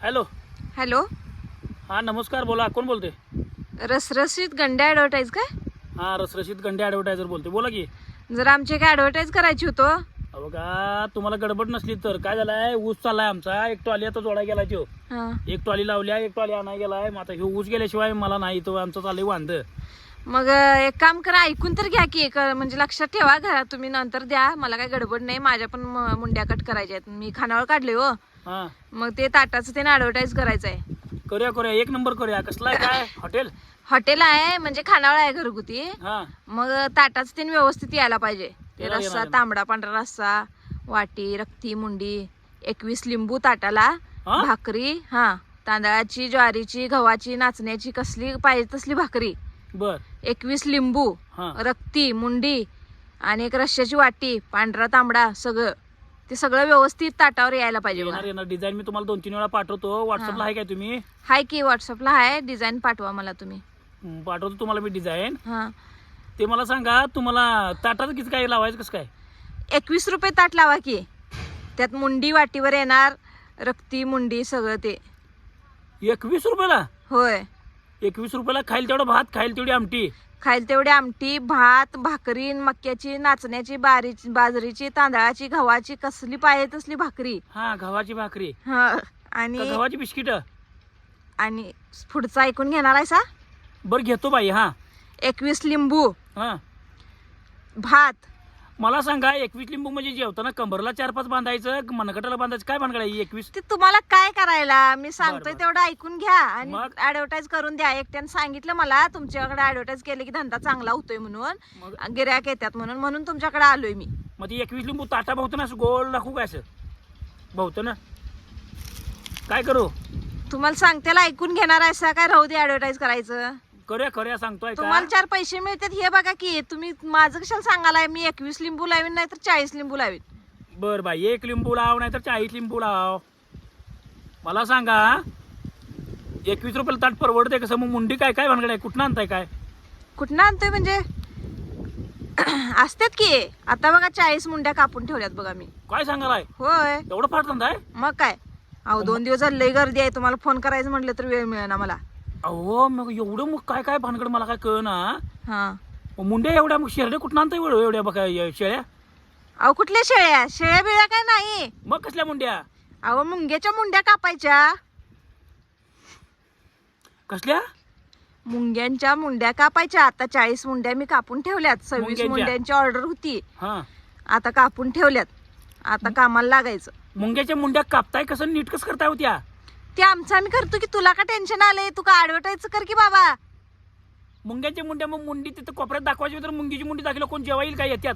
Hello. Hello. हां नमस्कार, बोला. कोण बोलते? रसरशीत गंडे ॲडव्हर्टाईज काय? हां रसरशीत गंडे ॲडव्हर्टायझर बोलते, बोला की. जर आमची एक ॲडव्हर्टाईज करायची होतो. अहो का तुम्हाला गडबड नसली तर काय झालाय, ऊस चाललाय आमचा. एक ट्रॉली आता जोडा गेला तो. हां. एक ट्रॉली लावल्या, एक ट्रॉली आणाय गेलाय. मग आता ऊस गेल्याशिवाय मला नाही, तो आमचं चाललंय वांद. मग एक काम करा, ऐकून तर घ्या की. म्हणजे लक्षात ठेवा, घरात तुम्ही नंतर द्या. मला काही गडबड नाही, माझ्या पण मुंड्या कट करायच्या आहेत. मी खानावळ काढले हो. हां मग ते ताटाचं ते ॲडव्हर्टाईज करायचं आहे. करूया, एक नंबर करूया. कसला आहे, काय हॉटेल? हॉटेल आहे, म्हणजे खानावळ आहे घरगुती. हां मग ताटाचं ते व्यवस्थित यायला पाहिजे. ते येणार, रस्सा, येणार. तांबडा पांढरा रस्सा, वाटी, रक्ती, मुंडी, 21 लिंबू ताटाला, हां? भाकरी, तांदळाची, ज्वारीची, गव्हाची, नाचण्याची, कसली पाहिजे तसली भाकरी, बर. 21 लिंबू, हां रक्ती, मुंडी आणि एक रश्श्याची वाटी, पांढरा तांबडा, सगळं ते सगळं व्यवस्थित ताटावर यायला पाहिजे बघा. येणार डिझाईन मी तुम्हाला 2-3 वेळा पाठवतो. व्हॉट्सअपला आहे काय तुम्ही? हाय की, व्हॉट्सअपला आहे. डिझाईन पाठवा मला तुम्ही. पाठवतो तुम्हाला मी डिझाईन. हां. ते मला सांगा, तुम्हाला ताटाचं किती काय लावायचं, कसं काय? 21 रुपये ताट लावा की. त्यात मुंडी वाटीवर येणार, रक्ती, मुंडी सगळं ते. 21 रुपयाला? होय. 21 रुपयाला खाईल तेवढा भात, खाईल तेवढी आमटी. खायला तेवढी आमटी, भात, भाकरी, मक्याची, नाचण्याची, बाजरीची, तांदळाची, गव्हाची, कसली पाहिजे तसली भाकरी. हा गव्हाची भाकरी. हा. का आणि गव्हाची बिस्किट? आणि पुढचं ऐकून घेणार आहे सा? बरं घेतो बाई. हा 21 लिंबू, हा भात. मला सांगा, 21 लिंबू म्हणजे जेवताना कंबरला 4-5 बांधायचं, मनगटाला बांधायचं, काय भानगड 21? ते तुम्हाला काय करायला मी सांगतोय बरं. तेवढं ऐकून घ्या आणि मग? ऍडव्हर्टाईज करून द्या. एकट्यानं सांगितलं मला तुमच्याकडे ऍडव्हर्टाईज केले की धंदा चांगला होतोय म्हणून, मग गिऱ्हाईक येतात म्हणून तुमच्याकडे आलोय मी. मग ती 21 लिंबू ताटा भावतं ना, असं गोल दाखवू काय? असं भावतं ना, काय करू? तुम्हाला सांगतेला ऐकून घेणार आहे सा काय? राहू दे, ऍडव्हर्टाईज करायचं. करूया सांगतोय का? तुम्हाला 4 पैसे मिळतात हे बघा की. तुम्ही माझं कशाला सांगालाय? मी 21 लिंबू लावीन, नाही तर 40 लिंबू लावीन. बर बाई, 1 लिंबू लाव, नाही तर 40 लिंबू लाव. मला सांगा, 21 रुपयाला ताट परवडते कसं? मग मुंडी काय काय भानगड आहे? कुठनं आणताय काय? कुठनं आणतोय म्हणजे? असतात की. आता बघा 40 मुंड्या कापून ठेवल्यात बघा मी. काय सांगालाय? होय. एवढं फाट धंदा? मग काय? अहो 2 दिवस झाले लई गर्दी आहे. तुम्हाला फोन करायचं म्हटलं तर वेळ मिळेना मला. अहो मग एवढं, मग काय काय भानगड मला काय कळ ना. हा. मुंड्या एवढ्या, मग शेरडे कुठं आणताय एवढ्या बघा शेळ्या? अहो कुठल्या शेळ्या बिळ्या काय नाही. मग कसल्या मुंड्या? अहो मुंग्याच्या मुंड्या कापायच्या. कसल्या? मुंग्यांच्या मुंड्या कापायच्या. आता 40 मुंड्या मी कापून ठेवल्यात. 26 मुंग्यांच्या? मुंड्यांची ऑर्डर होती. हा आता कापून ठेवल्यात. आता कामाला लागायचं. मुंग्याच्या मुंड्या कापताय कसं, नीट कसं करताय होत्या? ते आमचं आम्ही करतो की. तुला का टेन्शन आलंय? तू का ऍडव्हर्टाईज कर की बाबा. मुंग्याच्या मुंड्या, मग मुंडी तिथं कोपऱ्यात दाखवायची, तर मुंगीची मुंडी दाखवलं कोण जेव्हा येईल काय येत्यात?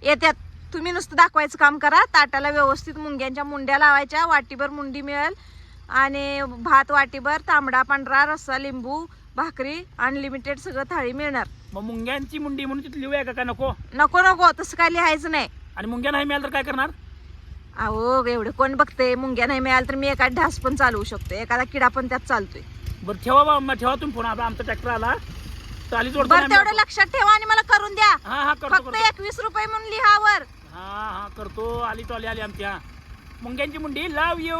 येत्यात. तुम्ही नुसतं दाखवायचं काम करा. ताटाला व्यवस्थित मुंग्यांच्या मुंड्या लावायच्या. वाटीभर मुंडी मिळेल आणि भात वाटीभर, तांबडा पांढरा रस्सा, लिंबू, भाकरी, अनलिमिटेड सगळं थाळी मिळणार. मग मुंग्यांची मुंडी म्हणून तिथे लिहूया का? काय नको? नको तसं काय लिहायचं नाही. आणि मुंग्या नाही मिळाल तर काय करणार? अहो एवढं कोण बघते? मुंग्या नाही मिळाल तर मी एका ढास पण चालवू शकतो. एखादा किडा पण त्यात चालतोय. बरं ठेवा बाबा, ठेवा तुम्ही फोन. आता आमचा ट्रॅक्टर आला, चालीच जोडतो. बरं तेवढं लक्षात ठेवा आणि मला करून द्या. हा फक्त 21 रुपये म्हणून लिहावर. करतो. आली आमच्या मुंग्यांची मुंडी. लव यू.